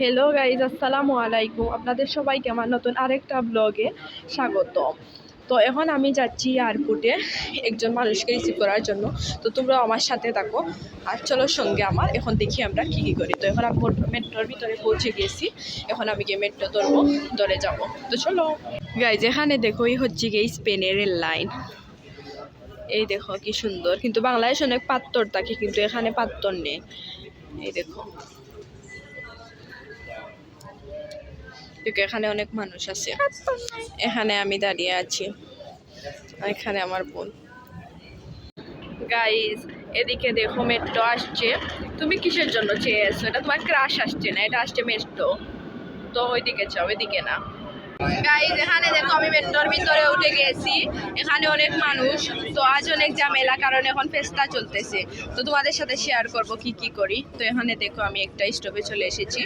Hello guys, আসসালামু আলাইকুম। আপনাদের সবাইকে আমার নতুন আরেকটা ব্লগে স্বাগত। তো এখন আমি যাচ্ছি এয়ারপোর্টে একজন মানুষকে রিসিভ করার জন্য। তো তোমরা আমার সাথে থাকো আর চলো সঙ্গে আমার। এখন দেখি আমরা কী কী করি। তো এখন আমি মেট্রোর ভিতরে পৌঁছে গেছি। এখন আমি গিয়ে মেট্রো ধরে যাব। তো চলো গাইজ, এখানে দেখো এই হচ্ছে গিয়ে স্পেনের রেল লাইন। এই দেখো কি সুন্দর, কিন্তু বাংলাদেশ অনেক পাত্তর থাকে, কিন্তু এখানে পাত্তর নেই। এই দেখো, এখানে অনেক মানুষ আছে। এখানে আমি দাঁড়িয়ে আছি, এখানে আমার বোন। গাইজ, এদিকে দেখো মেট্রো আসছে। তুমি কিসের জন্য চেয়ে আছো? এটা তোমার ক্রাশ আসছে না, এটা আসছে মেট্রো। তো ওইদিকে যাও, এদিকে না। গাইজ, এখানে দেখো আমি মেট্রোর ভিতরে উঠে গেছি। এখানে অনেক মানুষ। তো আজ অনেক ঝামেলা, কারণ এখন ফেস্টা চলতেছে। তো তোমাদের সাথে শেয়ার করব কি কি করি। তো এখানে দেখো আমি একটা স্টপে চলে এসেছি।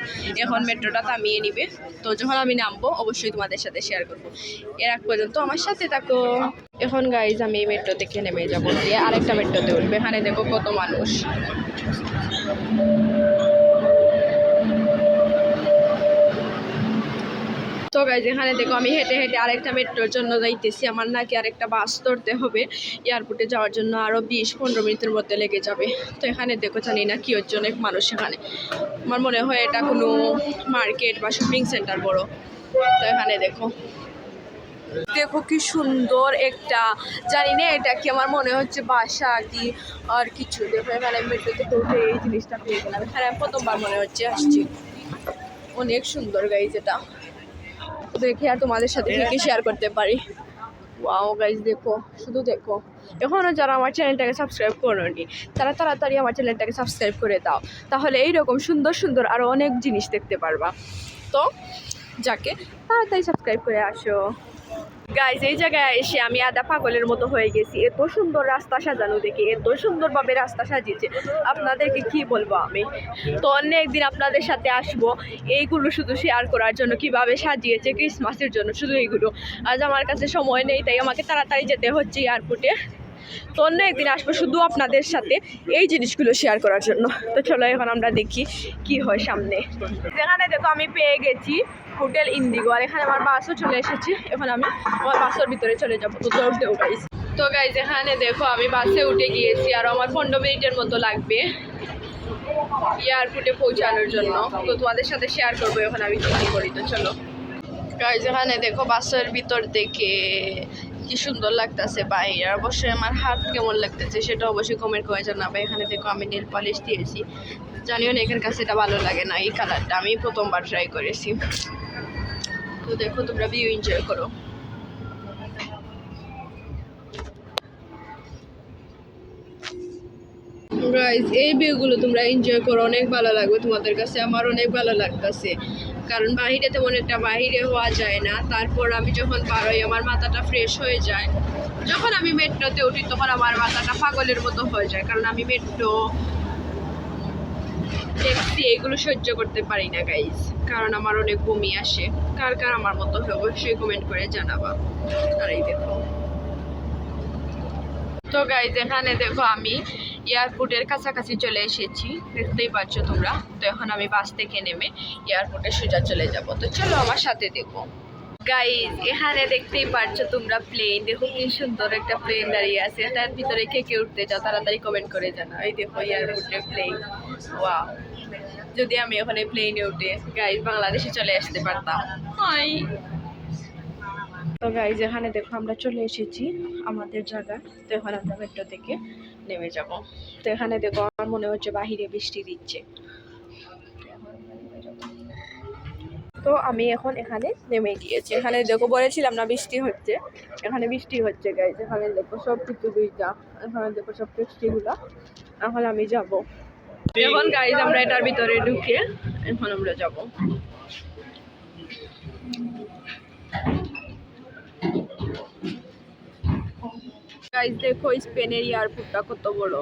এখন মেট্রোটা থামিয়ে নিবে। তো যখন আমি নামবো অবশ্যই তোমাদের সাথে শেয়ার করব। এর আগ পর্যন্ত আমার সাথে থাকো। এখন গাইজ আমি এই মেট্রো থেকে নেমে যাবো, দিয়ে আরেকটা মেট্রোতে উঠবে। এখানে দেখো কত মানুষ। তো গাইজ, এখানে দেখো আমি হেঁটে হেঁটে আরেকটা মেট্রোর জন্য যাইতেছি। আমার নাকি আরেকটা বাস ধরতে হবে এয়ারপোর্টে যাওয়ার জন্য, আরও 20-15 মিনিটের মধ্যে লেগে যাবে। তো এখানে দেখো জানি না কি হচ্ছে, অনেক মানুষ এখানে। আমার মনে হয় এটা কোনো মার্কেট বা শপিং সেন্টার বড়। তো এখানে দেখো দেখো কি সুন্দর একটা, জানি না এটা কি, আমার মনে হচ্ছে বাসা কি আর কিছু। দেখো এখানে মেট্রো থেকে উঠে এই জিনিসটা পেয়ে গেলাম। এখানে প্রথমবার মনে হচ্ছে আসছি। অনেক সুন্দর গাইজ, এটা দেখে আর তোমাদের সাথে কি শেয়ার করতে পারি। ওয়াও গাইজ, দেখো শুধু দেখো। এখনও যারা আমার চ্যানেলটাকে সাবস্ক্রাইব করোনি, তারা তাড়াতাড়ি আমার চ্যানেলটাকে সাবস্ক্রাইব করে দাও। তাহলে এইরকম সুন্দর সুন্দর আরও অনেক জিনিস দেখতে পারবা। তো যাকে তাড়াতাড়ি সাবস্ক্রাইব করে আসো। গাইজ, এই জায়গায় এসে আমি আধা পাগলের মতো হয়ে গেছি। এত সুন্দর রাস্তা সাজানো দেখে, এত সুন্দরভাবে রাস্তা সাজিয়েছে, আপনাদেরকে কি বলবো আমি। তো অন্য একদিন আপনাদের সাথে আসবো এইগুলো শুধু শেয়ার করার জন্য, কিভাবে সাজিয়েছে ক্রিসমাসের জন্য, শুধু এইগুলো। আজ আমার কাছে সময় নেই, তাই আমাকে তাড়াতাড়ি যেতে হচ্ছে এয়ারপোর্টে। তো অন্য একদিন আসবো শুধু আপনাদের সাথে এই জিনিসগুলো শেয়ার করার জন্য। তো চলো এখন আমরা দেখি কি হয় সামনে। যেখানে দেখো আমি পেয়ে গেছি হোটেল ইন্ডিগো, আর এখানে আমার বাসও চলে এসেছে। এখন আমি আমার বাসের ভিতরে চলে যাবো। তো দৌড়তে গাইজ। তো গাইজ, এখানে দেখো আমি বাসে উঠে গিয়েছি, আর আমার 15 মিনিটের মতো লাগবে এয়ারপোর্টে পৌঁছানোর জন্য। তো তোমাদের সাথে শেয়ার করবো এখন আমি কি করি। তো চলো গাইজ, এখানে দেখো বাসের ভিতর দেখে কি সুন্দর লাগতেছে বাইরে। অবশ্যই আমার হাত কেমন লাগতেছে সেটা অবশ্যই কমেন্ট করে জানাবে। এখানে দেখো আমি নেল পলিশ দিয়েছি, জানিও না এখানকার সেটা ভালো লাগে না। এই কালারটা আমি প্রথমবার ট্রাই করেছি। তো দেখো তোমরা ভিউ এনজয় করো। গাইজ, এই ভিউগুলো তোমরা এনজয় করো, অনেক ভালো লাগবে তোমাদের কাছে। আমার অনেক ভালো লাগতেছে, কারণ বাহিরে তেমন একটা বাহিরে হওয়া যায় না। তারপর আমি যখন পারই আমার মাথাটা ফ্রেশ হয়ে যায়। যখন আমি মেট্রোতে উঠি তখন আমার মাথাটা পাগলের মতো হয়ে যায়, কারণ আমি মেট্রো, ট্যাক্সি এগুলো সহ্য করতে পারি না গাইজ, কারণ আমার অনেক বমি আসে। কার কার আমার মতো হয় অবশ্যই কমেন্ট করে জানাবা। আর এই দেখো, তো গাইজ এখানে দেখো আমি এয়ারপোর্টের কাছাকাছি চলে এসেছি, দেখতেই পাচ্ছ তোমরা। তো এখন আমি বাস থেকে নেমে এয়ারপোর্টে সোজা চলে যাব। তো চলো আমার সাথে দেখো। গাইজ, এখানে দেখতেই পাচ্ছ তোমরা প্লেন। দেখো কি সুন্দর একটা প্লেন দাঁড়িয়ে আছে। এটার ভিতরে কে কে উঠতে চাও তাড়াতাড়ি কমেন্ট করে জানাও। এই দেখো এয়ারপোর্টের প্লেন। ওয়াও, যদি আমি ওখানে প্লেনে উঠে গাইজ বাংলাদেশে চলে আসতে পারতাম। হাই। তো গাইজ, এখানে দেখো আমরা চলে এসেছি আমাদের জায়গা। তো এখন আমরা মেট্রো থেকে নেমে যাব। তো এখানে দেখো আমার মনে হচ্ছে বাহিরে বৃষ্টি দিচ্ছে। তো আমি এখন এখানে নেমে গিয়েছি। এখানে দেখো বলেছিলাম না বৃষ্টি হচ্ছে, এখানে বৃষ্টি হচ্ছে গাইজ। এখানে দেখো সব কিছু দুইটা, এখানে দেখো সব ট্যাক্সিগুলো। এখন আমি যাব। এখন গাইজ আমরা এটার ভিতরে ঢুকে এখন আমরা যাব। গাইজ দেখো স্পেনের এয়ারপোর্টটা কত বড়।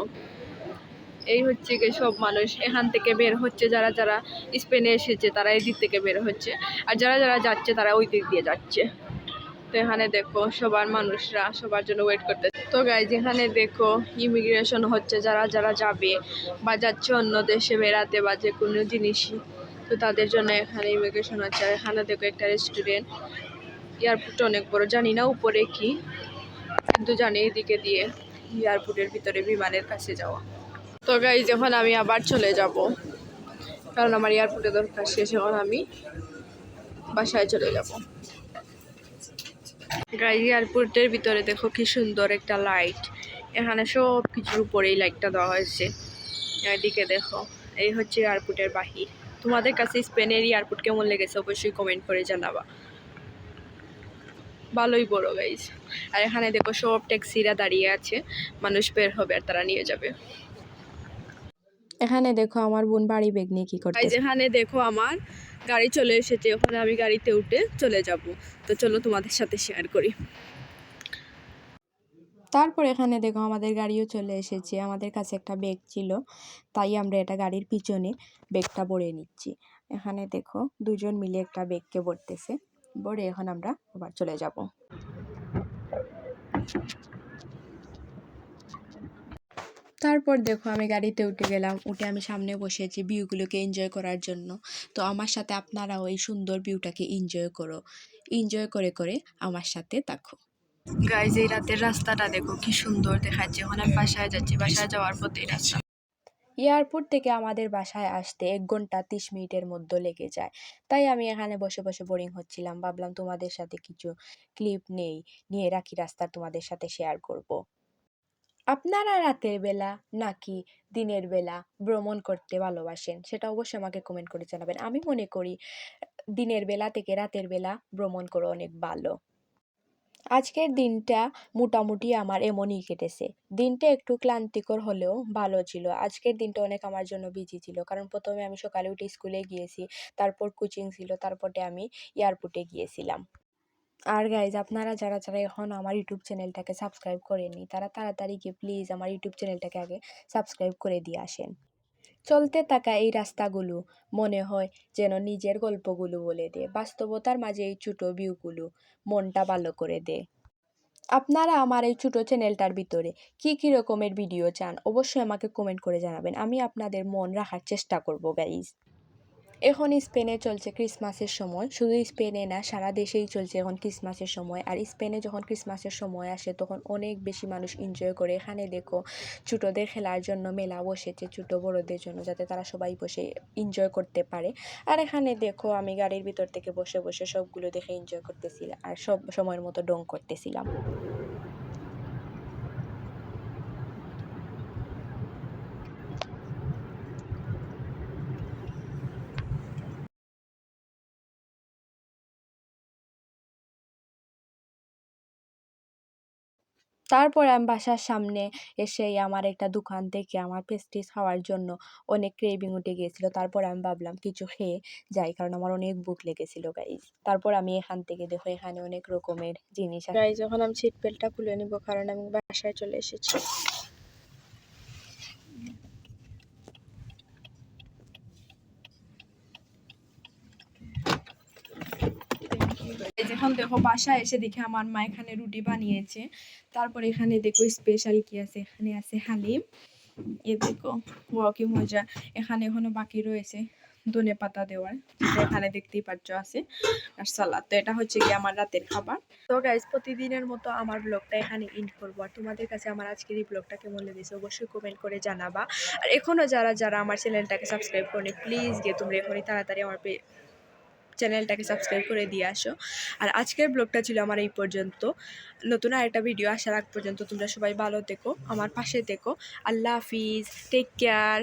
এই হচ্ছে কি সব মানুষ এখান থেকে বের হচ্ছে, যারা যারা স্পেনে এসেছে তারা এই দিক থেকে বের হচ্ছে, আর যারা যারা যাচ্ছে তারা ওই দিক দিয়ে যাচ্ছে। তো এখানে দেখো সবার মানুষরা সবার জন্য ওয়েট করতে। তো গাইজ, এখানে দেখো ইমিগ্রেশন হচ্ছে, যারা যারা যাবে বা যাচ্ছে অন্য দেশে বেড়াতে বা যে কোনো জিনিসই তো তাদের জন্য এখানে ইমিগ্রেশন আছে। আর এখানে দেখো একটা রেস্টুরেন্ট। এয়ারপোর্ট অনেক বড়, জানি না উপরে কি, কিন্তু জানি এদিকে দিয়ে এয়ারপোর্টের ভিতরে বিমানের কাছে যাওয়া। তো গাইজ এখন আমি আবার চলে যাব, কারণ আমার এয়ারপোর্টে দরকার শেষ। এখন আমি বাসায় চলে যাব। গাইজ এয়ারপোর্টের ভিতরে দেখো কি সুন্দর একটা লাইট, এখানে সব কিছুর উপরেই লাইটটা দেওয়া হয়েছে। এদিকে দেখো, এই হচ্ছে এয়ারপোর্টের বাহির। তোমাদের কাছে স্পেনের এয়ারপোর্ট কেমন লেগেছে অবশ্যই কমেন্ট করে জানাবা। ভালোই বড় গাইজ। আর এখানে দেখো সব ট্যাক্সিরা দাঁড়িয়ে আছে, মানুষ বের হবে আর তারা নিয়ে যাবে। এখানে দেখো আমার বোন বাড়ি ব্যাগ নিয়ে কি করতে। এখানে দেখো আমার গাড়ি চলে এসেছে, ওখানে আমি গাড়িতে উঠে চলে যাব। তো চলো তোমাদের সাথে শেয়ার করি। তারপর এখানে দেখো আমাদের গাড়িও চলে এসেছে। আমাদের কাছে একটা ব্যাগ ছিল, তাই আমরা এটা গাড়ির পিছনে ব্যাগটা ভরে নিচ্ছি। এখানে দেখো দুজন মিলে একটা ব্যাগকে ভরতেছে, ভরে এখন আমরা আবার চলে যাব। তারপর দেখো আমি গাড়িতে উঠে গেলাম, উঠে আমি সামনে বসেছি ভিউগুলোকে এনজয় করার জন্য। তো আমার সাথে আপনারাও এই সুন্দর ভিউটাকে এনজয় করো, এনজয় করে করে আমার সাথে থাকো। গাইজ এই রাতের রাস্তাটা দেখো কি সুন্দর দেখাচ্ছে। এখন আমি বাসায় যাচ্ছি, বাসায় যাওয়ার পথে রাস্তা। এয়ারপোর্ট থেকে আমাদের বাসায় আসতে 1 ঘন্টা 30 মিনিটের মধ্যে লেগে যায়। তাই আমি এখানে বসে বসে বোরিং হচ্ছিলাম, ভাবলাম তোমাদের সাথে কিছু ক্লিপ নিয়ে রাখি রাস্তার, তোমাদের সাথে শেয়ার করব। আপনারা রাতের বেলা নাকি দিনের বেলা ভ্রমণ করতে ভালোবাসেন সেটা অবশ্যই আমাকে কমেন্ট করে জানাবেন। আমি মনে করি দিনের বেলা থেকে রাতের বেলা ভ্রমণ করা অনেক ভালো। আজকের দিনটা মোটামুটি আমার এমনই কেটেছে। দিনটা একটু ক্লান্তিকর হলেও ভালো ছিল। আজকের দিনটা অনেক আমার জন্য বিজি ছিল, কারণ প্রথমে আমি সকালে উঠে স্কুলে গিয়েছি, তারপর কোচিং ছিল, তারপরে আমি এয়ারপোর্টে গিয়েছিলাম। আর গাইজ আপনারা যারা যারা এখন আমার ইউটিউব চ্যানেলটাকে সাবস্ক্রাইব করেননি, তারা তাড়াতাড়ি গিয়ে প্লিজ আমার ইউটিউব চ্যানেলটাকে আগে সাবস্ক্রাইব করে দিয়ে আসেন। চলতে থাকা এই রাস্তাগুলো মনে হয় যেন নিজের গল্পগুলো বলে দেয়, বাস্তবতার মাঝে এই ছোটো ভিউগুলো মনটা ভালো করে দেয়। আপনারা আমার এই ছোটো চ্যানেলটার ভিতরে কী রকমের ভিডিও চান অবশ্যই আমাকে কমেন্ট করে জানাবেন, আমি আপনাদের মন রাখার চেষ্টা করব গাইজ। এখন স্পেনে চলছে ক্রিসমাসের সময়, শুধু স্পেনে না সারা দেশেই চলছে এখন ক্রিসমাসের সময়। আর স্পেনে যখন ক্রিসমাসের সময় আসে তখন অনেক বেশি মানুষ এনজয় করে। এখানে দেখো ছোটোদের খেলার জন্য মেলা বসেছে, ছোটো বড়োদের জন্য, যাতে তারা সবাই বসে এনজয় করতে পারে। আর এখানে দেখো আমি গাড়ির ভিতর থেকে বসে বসে সবগুলো দেখে এনজয় করতেছিলাম আর সব সময়ের মতো ডং করতেছিলাম। তারপরে আমি বাসার সামনে এসেই আমার একটা দোকান থেকে আমার পেস্ট্রিজ খাওয়ার জন্য অনেক ক্রেভিং উঠে গিয়েছিল। তারপর আমি ভাবলাম কিছু খেয়ে যাই, কারণ আমার অনেক ভুক লেগেছিল গাইজ। তারপর আমি এখান থেকে দেখো এখানে অনেক রকমের জিনিস আছে। গাইজ এখন আমি সিট বেল্টটা খুলে নিব, কারণ আমি বাসায় চলে এসেছি। এখন দেখো বাসায় এসে দেখে আমার মা এখানে রুটি বানিয়েছে। তারপর এখানে দেখো স্পেশাল কি আছে, এখানে আছে হালিম। এ দেখো ওয়াও কি মজা। এখানে এখনো বাকি রয়েছে ধনে পাতা দেওয়ার, এখানে দেখতেই পাচ্ছ আছে, আর সালাদ। তো এটা হচ্ছে কি আমার রাতের খাবার। তো গাইজ প্রতিদিনের মতো আমার ব্লগটা এখানে এন্ড করবো। আর তোমাদের কাছে আমার আজকের এই ব্লগটা কেমন লেগেছে অবশ্যই কমেন্ট করে জানাবা। আর এখনো যারা যারা আমার চ্যানেলটাকে সাবস্ক্রাইব করনি প্লিজ গিয়ে তোমরা এখনই তাড়াতাড়ি আমার চ্যানেলটাকে সাবস্ক্রাইব করে দিয়ে আসো। আর আজকের ব্লগটা ছিল আমার এই পর্যন্ত। নতুন আরেকটা ভিডিও আসার আগ পর্যন্ত তোমরা সবাই ভালো থেকো, আমার পাশে থেকো। আল্লাহ হাফিজ, টেক কেয়ার।